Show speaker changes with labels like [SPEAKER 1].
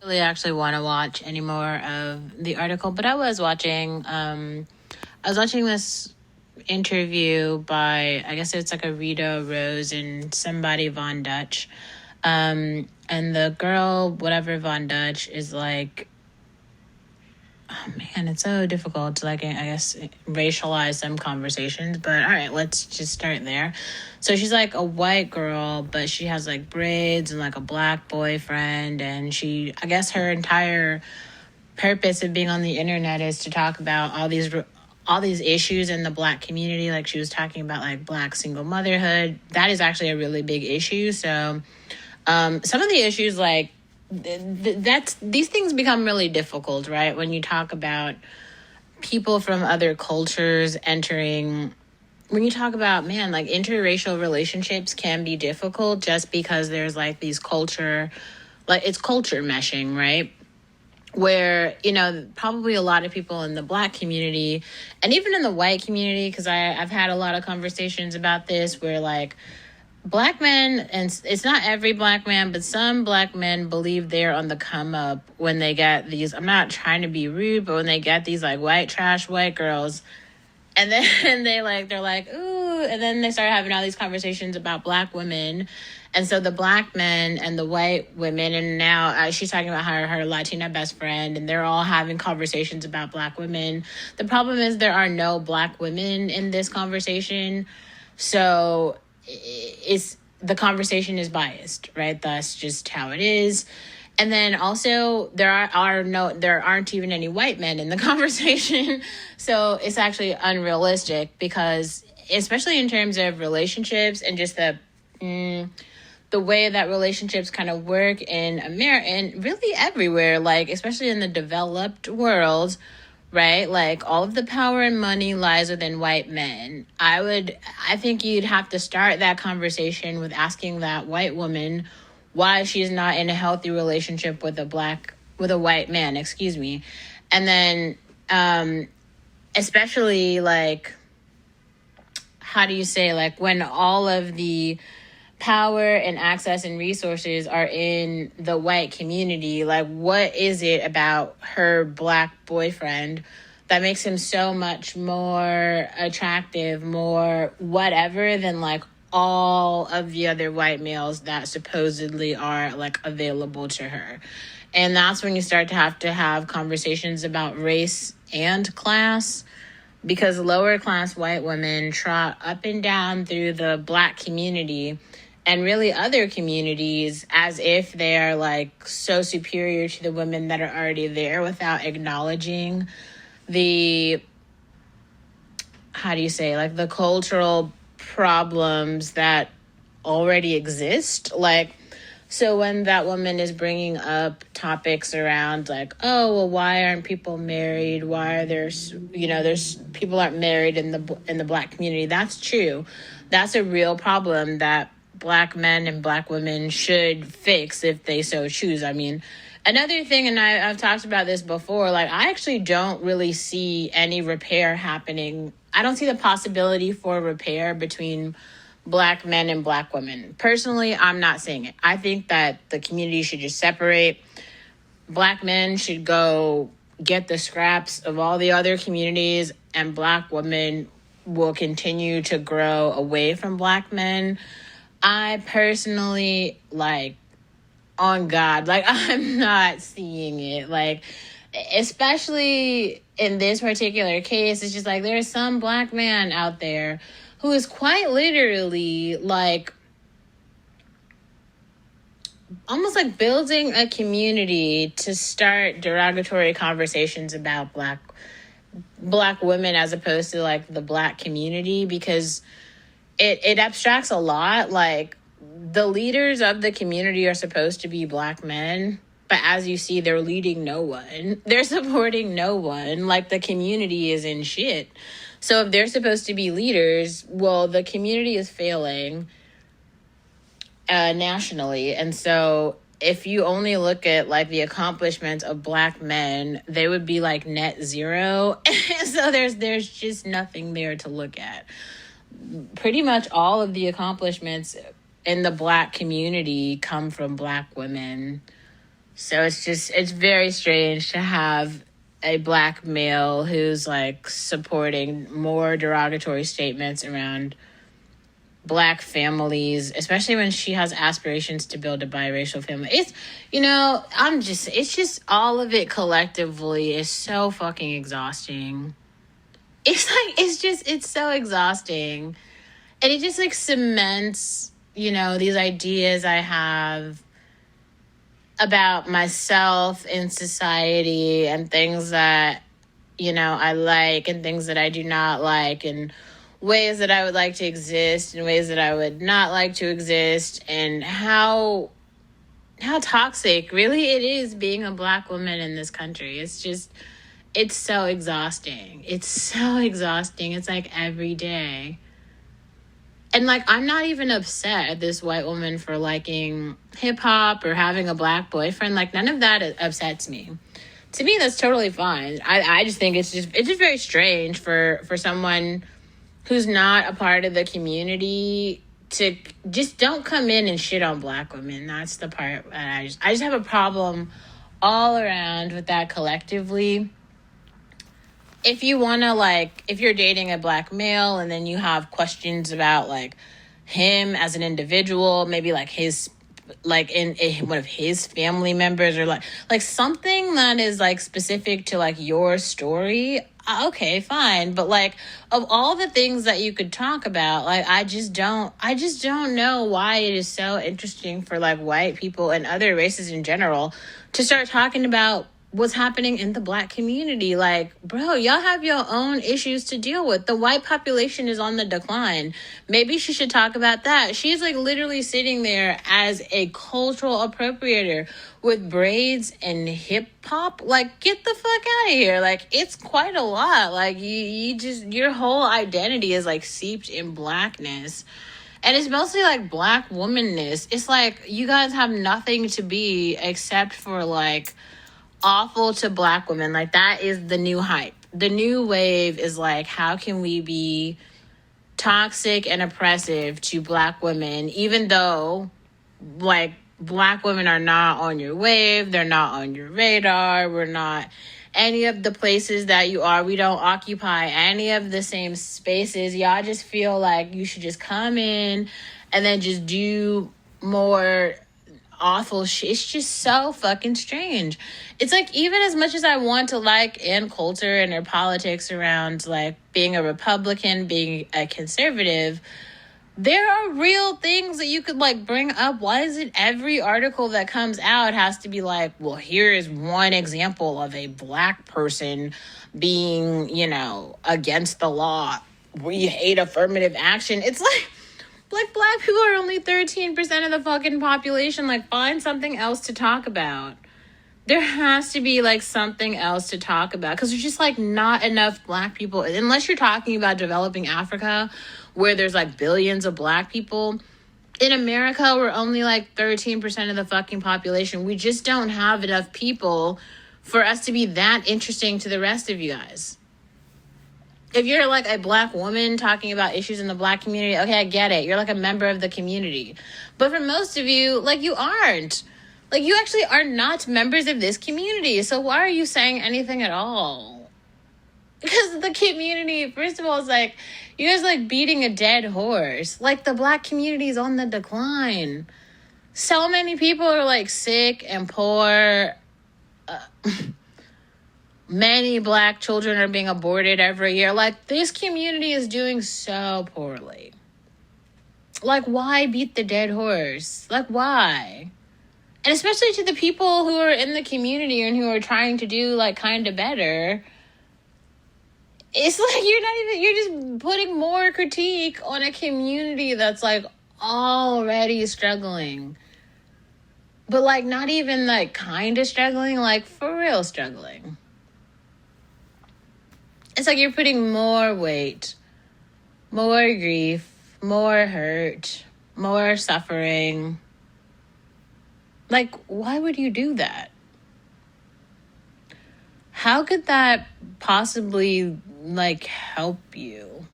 [SPEAKER 1] Really actually want to watch any more of the article, but I was watching this interview by, I guess it's like a Rita Rose and somebody Von Dutch. And the girl, whatever Von Dutch, is like, oh man, it's so difficult to, like, I guess, racialize some conversations. But all right, let's just start there. So she's like a white girl, but she has like braids and like a black boyfriend. And I guess her entire purpose of being on the internet is to talk about all these issues in the black community. Like, she was talking about like black single motherhood. That is actually a really big issue. So some of the issues, like, that's these things become really difficult, right? When you talk about people from other cultures entering, when you talk about, man, like, interracial relationships can be difficult just because there's like these culture, like, it's culture meshing, right? Where, probably a lot of people in the black community and even in the white community, because I've had a lot of conversations about this, where like black men, and it's not every black man, but some black men believe they're on the come up when they get these, I'm not trying to be rude, but when they get these like white trash white girls, and then they're like, ooh, and then they start having all these conversations about black women. And so the black men and the white women, and now she's talking about her Latina best friend, and they're all having conversations about black women. The problem is there are no black women in this conversation. So the conversation is biased, right? That's just how it is. And then also there aren't even any white men in the conversation. So it's actually unrealistic, because especially in terms of relationships and just the way that relationships kind of work in America and really everywhere, like especially in the developed world, right? Like, all of the power and money lies within white men. I think you'd have to start that conversation with asking that white woman why she's not in a healthy relationship with a white man, excuse me. And then, especially like, how do you say, like, when all of the power and access and resources are in the white community, like, what is it about her black boyfriend that makes him so much more attractive, more whatever, than like all of the other white males that supposedly are like available to her? And that's when you start to have conversations about race and class, because lower class white women trot up and down through the black community and really other communities as if they are like so superior to the women that are already there, without acknowledging the, how do you say, like, the cultural problems that already exist. Like, so when that woman is bringing up topics around like, oh, well, why aren't people married? Why are there's people aren't married in the black community? That's true. That's a real problem that black men and black women should fix if they so choose. I mean, another thing, and I've talked about this before, like, I actually don't really see any repair happening. I don't see the possibility for repair between black men and black women. Personally, I'm not saying it. I think that the community should just separate. Black men should go get the scraps of all the other communities, and black women will continue to grow away from black men. I personally, like, on God, like, I'm not seeing it. Like, especially in this particular case, it's just like there's some black man out there who is quite literally like almost like building a community to start derogatory conversations about black women, as opposed to like the black community, because it abstracts a lot. Like, the leaders of the community are supposed to be black men, but as you see, they're leading no one. They're supporting no one. Like, the community is in shit. So if they're supposed to be leaders, well, the community is failing nationally. And so if you only look at like the accomplishments of black men, they would be like net zero. So there's just nothing there to look at. Pretty much all of the accomplishments in the black community come from black women. So it's very strange to have a black male who's like supporting more derogatory statements around black families, especially when she has aspirations to build a biracial family. It's just all of it collectively is so fucking exhausting. It's so exhausting. And it just like cements, these ideas I have about myself in society and things that, I like and things that I do not like, and ways that I would like to exist and ways that I would not like to exist, and how toxic really it is being a black woman in this country. It's so exhausting. It's so exhausting. It's like every day. And like, I'm not even upset at this white woman for liking hip hop or having a black boyfriend. Like, none of that upsets me. To me, that's totally fine. I just think it's just very strange for someone who's not a part of the community to just don't come in and shit on black women. That's the part that I just have a problem all around with that collectively. If you want to, like, if you're dating a black male and then you have questions about, like, him as an individual, maybe, like, his, like, in one of his family members, or, like something that is, like, specific to, like, your story, okay, fine. But, like, of all the things that you could talk about, like, I just don't know why it is so interesting for, like, white people and other races in general to start talking about what's happening in the black community. Like, bro, y'all have your own issues to deal with. The white population is on the decline. Maybe she should talk about that. She's like literally sitting there as a cultural appropriator with braids and hip hop. Like, get the fuck out of here. Like, it's quite a lot. Like, you just, your whole identity is like seeped in blackness. And it's mostly like black womanness. It's like, you guys have nothing to be except for like awful to black women. Like, that is the new hype. The new wave is like, how can we be toxic and oppressive to black women, even though like black women are not on your wave, they're not on your radar, we're not any of the places that you are, we don't occupy any of the same spaces. Y'all just feel like you should just come in and then just do more awful shit. It's just so fucking strange. It's like, even as much as I want to like Ann Coulter and her politics around like being a Republican, being a conservative, there are real things that you could like bring up. Why is it every article that comes out has to be like, well, here is one example of a black person being, against the law. We hate affirmative action. It's like black people are only 13% of the fucking population. Like, find something else to talk about. There has to be like something else to talk about, because there's just like not enough black people, unless you're talking about developing Africa where there's like billions of black people. In America, we're only like 13% of the fucking population. We just don't have enough people for us to be that interesting to the rest of you guys. If you're like a black woman talking about issues in the black community, okay, I get it. You're like a member of the community. But for most of you, like, you aren't. Like, you actually are not members of this community. So why are you saying anything at all? Because the community, first of all, is like, you guys like beating a dead horse. Like, the black community is on the decline. So many people are like sick and poor. Many black children are being aborted every year. Like, this community is doing so poorly. Like, why beat the dead horse? Like, why? And especially to the people who are in the community and who are trying to do, like, kind of better. It's like you're just putting more critique on a community that's, like, already struggling. But, like, not even, like, kind of struggling, like, for real struggling. It's like you're putting more weight, more grief, more hurt, more suffering. Like, why would you do that? How could that possibly, like, help you?